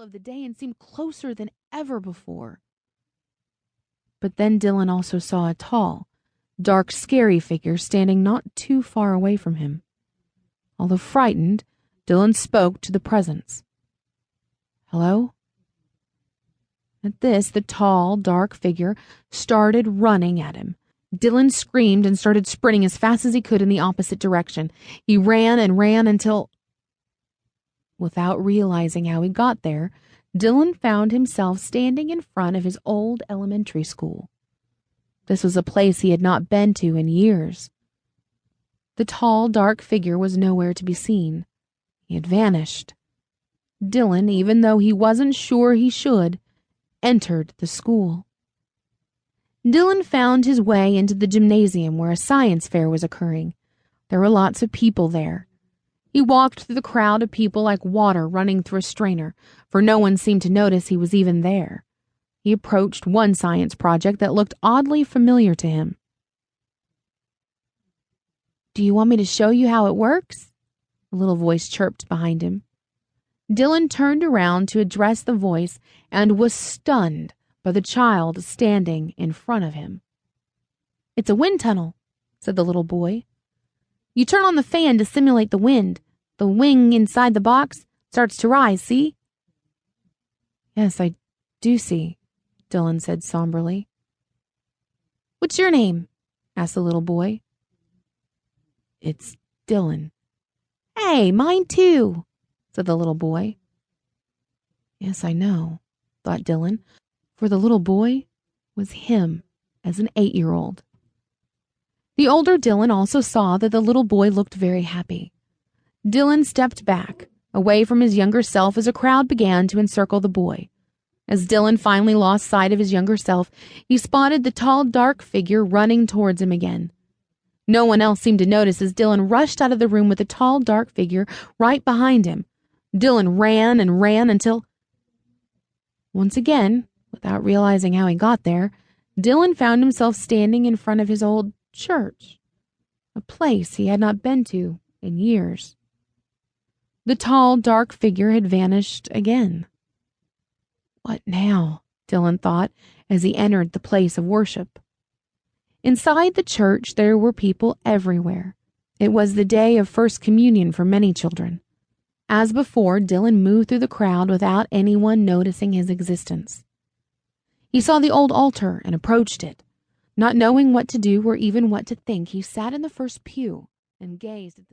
of the day and seemed closer than ever before. But then Dillon also saw a tall, dark, scary figure standing not too far away from him. Although frightened, Dillon spoke to the presence. "Hello?" At this, the tall, dark figure started running at him. Dillon screamed and started sprinting as fast as he could in the opposite direction. He ran and ran until, without realizing how he got there, Dillon found himself standing in front of his old elementary school. This was a place he had not been to in years. The tall, dark figure was nowhere to be seen. He had vanished. Dillon, even though he wasn't sure he should, entered the school. Dillon found his way into the gymnasium where a science fair was occurring. There were lots of people there. He walked through the crowd of people like water running through a strainer, for no one seemed to notice he was even there. He approached one science project that looked oddly familiar to him. "Do you want me to show you how it works?" a little voice chirped behind him. Dillon turned around to address the voice and was stunned by the child standing in front of him. "It's a wind tunnel," said the little boy. "You turn on the fan to simulate the wind. The wing inside the box starts to rise, see?" "Yes, I do see," Dillon said somberly. "What's your name?" asked the little boy. "It's Dillon." "Hey, mine too," said the little boy. Yes, I know, thought Dillon, for the little boy was him as an 8-year-old. The older Dillon also saw that the little boy looked very happy. Dillon stepped back, away from his younger self as a crowd began to encircle the boy. As Dillon finally lost sight of his younger self, he spotted the tall, dark figure running towards him again. No one else seemed to notice as Dillon rushed out of the room with the tall, dark figure right behind him. Dillon ran and ran until, once again, without realizing how he got there, Dillon found himself standing in front of his old church, a place he had not been to in years. The tall, dark figure had vanished again. What now? Dillon thought as he entered the place of worship. Inside the church, there were people everywhere. It was the day of First Communion for many children. As before, Dillon moved through the crowd without anyone noticing his existence. He saw the old altar and approached it. Not knowing what to do or even what to think, he sat in the first pew and gazed at the